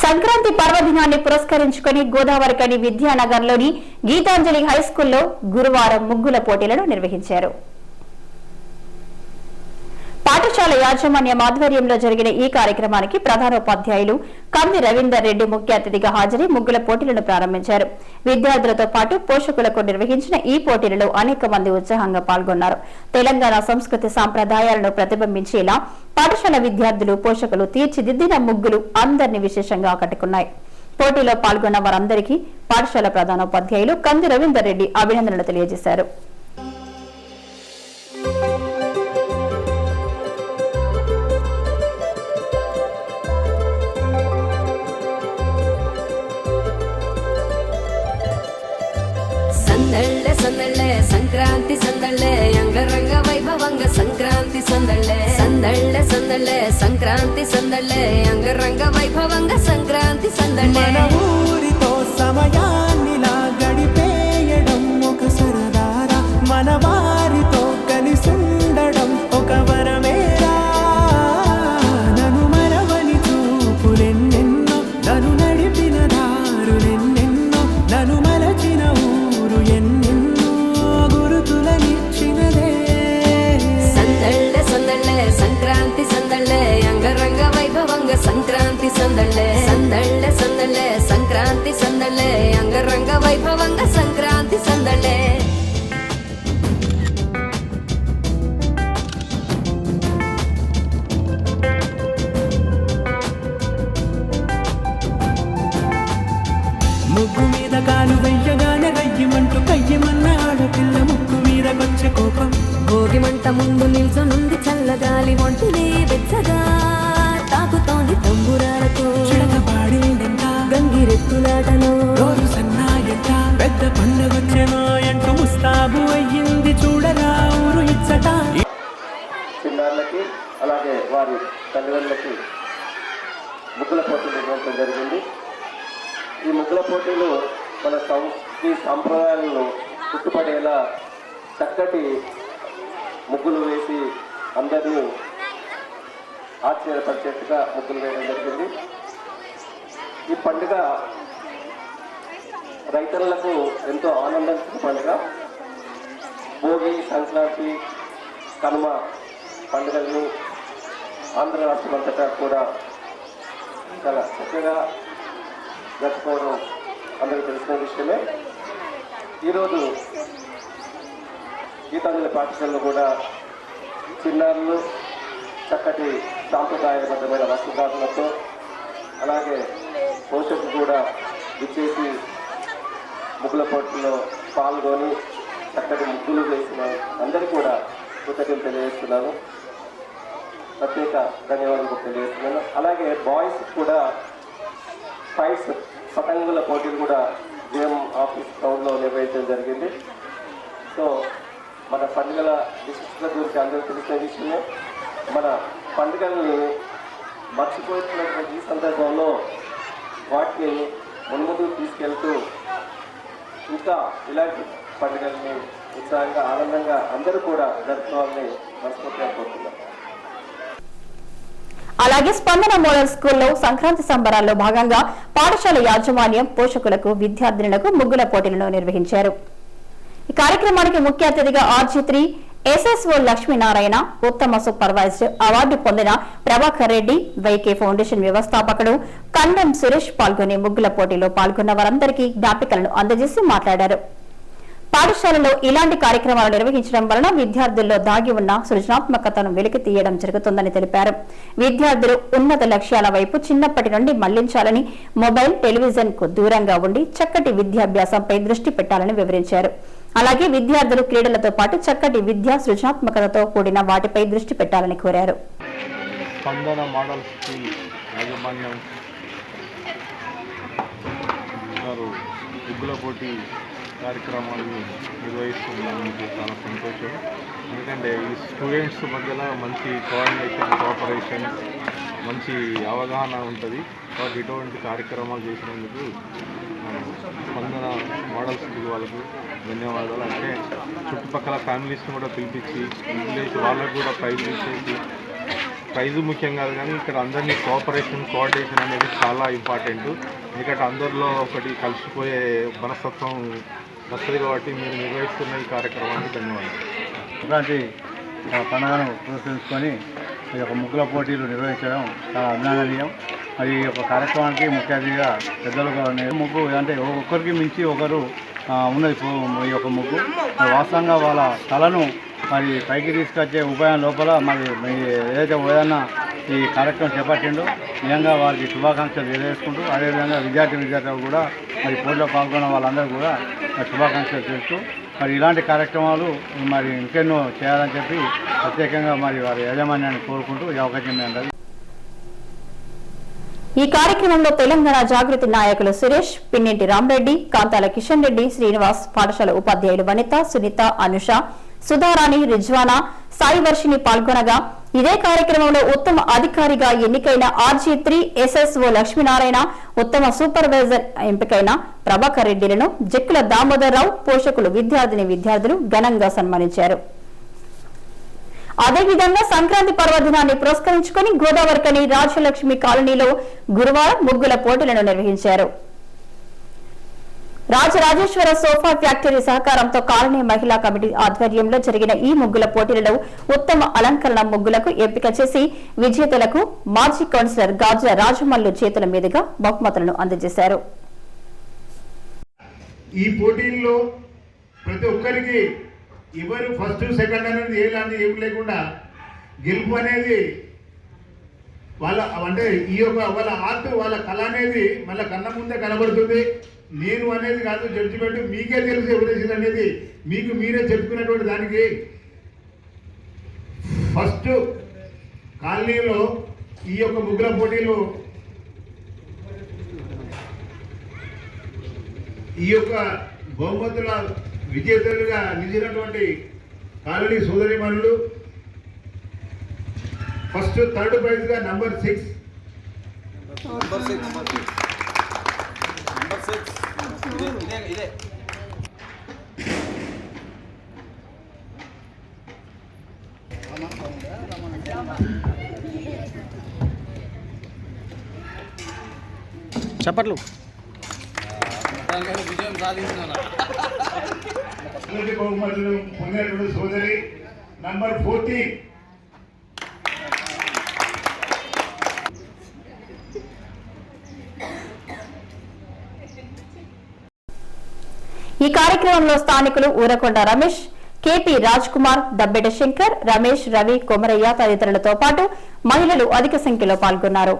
సంక్రాంతి పర్వదినాన్ని పురస్కరించుకుని గోదావరికని విద్యానగర్లోని గీతాంజలి హైస్కూల్లో గురువారం ముగ్గుల పోటీలను నిర్వహించారు. పాఠశాల యాజమాన్యం ఆధ్వర్యంలో జరిగిన ఈ కార్యక్రమానికి ప్రధానోపాధ్యాయులు కంది రవీందర్ రెడ్డి ముఖ్య అతిథిగా హాజరై ముగ్గుల పోటీలను ప్రారంభించారు. విద్యార్థులతో పాటు పోషకులకు నిర్వహించిన ఈ పోటీలలో అనేక మంది ఉత్సాహంగా పాల్గొన్నారు. తెలంగాణ సంస్కృతి సాంప్రదాయాలను ప్రతిబింబించేలా పాఠశాల విద్యార్థులు పోషకులు తీర్చిదిద్దిన ముగ్గులు అందరినీ విశేషంగా ఆకట్టుకున్నాయి. పోటీలో పాల్గొన్న వారందరికీ పాఠశాల ప్రధానోపాధ్యాయులు కంది రవీందర్ రెడ్డి అభినందనలు తెలియజేశారు. సందళ్ళే సంక్రాంతి సందళ్ళే అంగరంగ వైభవంగ సంక్రాంతి సందళ్ళే సందళ్ళే సంక్రాంతి సందళ్ళే అంగరంగ వైభవంగ సంక్రాంతి సందళ్ళే మన ఊరితో సమయాన్నిలా గడిపేయడం ఒక సరదారా మన వారితో కలిసుండడం ఒక వరమేరా నన్ను మరవని చూపులెన్నెన్నో నన్ను నడిపిన దారులెన్నెన్నో నన్ను మలచిన ఊరు ఎన్నెన్నో గురుతులనిచ్చినదే సందళ్ళే సంక్రాంతి సందళ్ళే అంగరంగ వైభవంగ సంక్రాంతి సందళ్ళే సంక్రాంతి సందళ్ళే అంగరంగ వైభవంగ సంక్రాంతి సందళ్ళే ముగ్గు మీద కాలు వెయ్యగానే రయ్యమంటూ కయ్యమన్న ఆడపిల్ల ముగ్గు మీద వచ్చే కోపం భోగి మంట ముందు నిల్చొనుంది చల్లగాలి ఒంటినే వెచ్చగా తాకుతోంది తంబురాలతో చిడక పాడిందంట గంగిరెత్తులాటలో రోజు సన్నాయంట పెద్ద పండగొచ్చెనో అంటూ ముస్తాబు అయ్యింది చూడరా ఊరు ఇచ్చట. చిన్నారులకి అలాగే వారి తల్లిదండ్రులకి ముగ్గుల పోటీలు నిర్వహించడం జరిగింది. ఈ ముగ్గుల పోటీలు మన సంస్కృతి సాంప్రదాయాలను గుర్తుపడేలా చక్కటి ముగ్గులు వేసి అందరినీ ఆశ్చర్యపరిచేట్టుగా ముగ్గులు వేయడం జరిగింది. ఈ పండుగ రైతులకు ఎంతో ఆనందించిన పండుగ. భోగి, సంక్రాంతి, కనుమ పండుగల్ని ఆంధ్ర రాష్ట్రం అంతటా కూడా చాలా చక్కగా జరుపుకోవడం అందరికీ తెలిసిన విషయమే. ఈరోజు గీతాంజలి పాఠశాలలో కూడా చిన్నారులు చక్కటి సాంప్రదాయబద్ధమైన వస్త్రధారణలతో అలాగే పోషకులు కూడా విచ్చేసి ముగ్గుల పోటీలో పాల్గొని చక్కటి ముగ్గులు వేసిన అందరికీ కూడా కృతజ్ఞతలు తెలియజేస్తున్నాను. ప్రత్యేక ధన్యవాదాలు తెలియజేస్తున్నాను. అలాగే బాయ్స్ కూడా ఫైట్స్ పతంగుల పోటీలు కూడా జిఎం ఆఫీస్ టౌన్లో నిర్వహించడం జరిగింది. సో మన పండుగల విశిష్టత గురించి అందరికీ తెలిసిన విషయమే. మన పండుగల్ని మర్చిపోతున్నటువంటి ఈ సందర్భంలో వాటిని ముందు తీసుకెళ్తూ ఇంకా ఇలాంటి పండుగల్ని ఉత్సాహంగా ఆనందంగా అందరూ కూడా జరుపుకోవాలని మనస్ఫూర్తిగా కోరుతున్నాం. అలాగే స్పందన మోడల్ స్కూల్లో సంక్రాంతి సంబరాల్లో భాగంగా పాఠశాల యాజమాన్యం పోషకులకు విద్యార్థినులకు ముగ్గుల పోటీలను నిర్వహించారు. ఈ కార్యక్రమానికి ముఖ్య అతిథిగా RG3 SSO లక్ష్మీనారాయణ, ఉత్తమ సూపర్వైజర్ అవార్డు పొందిన ప్రభాకర్ రెడ్డి, వైకే ఫౌండేషన్ వ్యవస్థాపకుడు కండం సురేష్ పాల్గొని ముగ్గుల పోటీలో పాల్గొన్న వారందరికీ జ్ఞాపికలను అందజేసి మాట్లాడారు. పాఠశాలలో ఇలాంటి కార్యక్రమాలు నిర్వహించడం వలన విద్యార్థుల్లో దాగి ఉన్న సృజనాత్మకతను వెలికి తీయడం జరుగుతుందని తెలిపారు. విద్యార్థులు ఉన్నత లక్ష్యాల వైపు చిన్నప్పటి నుండి మళ్లించాలని, మొబైల్, టెలివిజన్ కు దూరంగా ఉండి చక్కటి విద్యాభ్యాసంపై దృష్టి పెట్టాలని వివరించారు. అలాగే విద్యార్థులు క్రీడలతో పాటు చక్కటి విద్యా సృజనాత్మకతతో కూడిన వాటిపై దృష్టి పెట్టాలని కోరారు. స్పందన మోడల్ స్కూల్ యాజమాన్యం ముగ్గుల పోటీ కార్యక్రమాలు నిర్వహిస్తున్నందుకు చాలా సంతోషం. ఎందుకంటే ఈ స్టూడెంట్స్ మధ్యలో మంచి కోఆర్డినేషన్, కోఆపరేషన్, మంచి అవగాహన ఉంటుంది. కాబట్టి ఇటువంటి కార్యక్రమాలు చేసినందుకు స్పందన మోడల్ స్కూల్ వాళ్ళకు ధన్యవాదాలు. అంటే చుట్టుపక్కల ఫ్యామిలీస్ని కూడా పిలిపించి విలేజ్ వాళ్ళకు కూడా ప్రైజ్ ఇచ్చేసి ప్రైజు ముఖ్యం కాదు కానీ ఇక్కడ అందరినీ కోఆర్డినేషన్ అనేది చాలా ఇంపార్టెంట్. ఎందుకంటే అందరిలో ఒకటి కలిసిపోయే మనస్తత్వం వస్తుంది కాబట్టి మీరు నిర్వహిస్తున్న ఈ కార్యక్రమానికి ధన్యవాదాలు. సంక్రాంతి పండుగను పురస్కరించుకొని ఈ యొక్క ముగ్గుల పోటీలు నిర్వహించడం చాలా అభినందనీయం. మరి ఈ యొక్క కార్యక్రమానికి ముఖ్య అతిథిగా పెద్దలుగా ముగ్గు అంటే ఒక్కరికి మించి ఒకరు ఉన్నది ఈ యొక్క ముగ్గు. వాస్తవంగా వాళ్ళ కళను మరి పైకి తీసుకొచ్చే ఉపాయం లోపల మరి ఏదైతే ఏదన్నా ఈ కార్యక్రమం చేపట్టిండో నిజంగా వారికి శుభాకాంక్షలు తెలియజేసుకుంటూ అదేవిధంగా విద్యార్థులు కూడా మరి పోటీలో పాల్గొన్న వాళ్ళందరూ కూడా శుభాకాంక్షలు తెలుస్తూ మరి ఇలాంటి కార్యక్రమాలు మరి ఇంకెన్నో చేయాలని చెప్పి ప్రత్యేకంగా మరి వారి యాజమాన్యాన్ని కోరుకుంటూ ఈ అవకాశం ఏంటంటే ఈ కార్యక్రమంలో తెలంగాణ జాగృతి నాయకులు సురేష్, పిన్నింటి రామరెడ్డి, కాంతాల కిషన్ రెడ్డి, శ్రీనివాస్, పాఠశాల ఉపాధ్యాయులు వనిత, సునీత, అనుష, సుధారాణి, రిజ్వానా, సాయి వర్షిని పాల్గొనగా ఇదే కార్యక్రమంలో ఉత్తమ అధికారిగా ఎన్నికైన RG3 SSO లక్ష్మీనారాయణ, ఉత్తమ సూపర్వైజర్ ఎంపికైన ప్రభాకర్ రెడ్డిలను జక్కుల దామోదర్రావు, పోషకులు, విద్యార్థులు ఘనంగా సన్మానించారు. అదేవిధంగా సంక్రాంతి పర్వదినాన్ని పురస్కరించుకుని గోదావరికని రాజలక్ష్మి కాలనీలో గురువారం ముగ్గుల పోటీలను నిర్వహించారు. రాజరాజేశ్వర సోఫా ఫ్యాక్టరీ సహకారంతో కాలనీ మహిళా కమిటీ ఆధ్వర్యంలో జరిగిన ఈ ముగ్గుల పోటీలలో ఉత్తమ అలంకరణ ముగ్గులకు ఎంపిక చేసి విజేతలకు మాజీ కౌన్సిలర్ గాజుల రాజమల్లు చేతుల మీదుగా బహుమతులను అందజేశారు. ఈ పోటీల్లో ప్రతి ఒక్కరికి ఎవరు ఫస్ట్ సెకండ్ అనేది ఏం లేకుండా గెలుపు అనేది వాళ్ళ అంటే ఈ యొక్క వాళ్ళ ఆర్ట్ వాళ్ళ కళ అనేది మళ్ళీ కన్న ముందే కనబడుతుంది. నేను అనేది కాదు జడ్జిమెంట్, మీకే తెలుసు ఎవరేసింది అనేది మీకు మీరే చెప్పుకున్నటువంటి దానికి ఫస్ట్ కాలనీలో ఈ యొక్క ముగ్గుల పోటీలు ఈ యొక్క బహుమతుల విజేతలుగా నిలిచినటువంటి కాలనీ సోదరిమణులు ఫస్ట్ థర్డ్ ప్రైజ్ గా నంబర్ 6 చెప్పట్లు విజయం సాధించిన బహుమతులు పొందినటువంటి సోదరి నంబర్ 14. ఈ కార్యక్రమంలో స్థానికులు ఊరకొండ రమేష్, KP రాజ్ కుమార్, దబ్బెట శంకర్, రమేష్, రవి, కొమరయ్య తదితరులతో పాటు మహిళలు అధిక సంఖ్యలో పాల్గొన్నారు.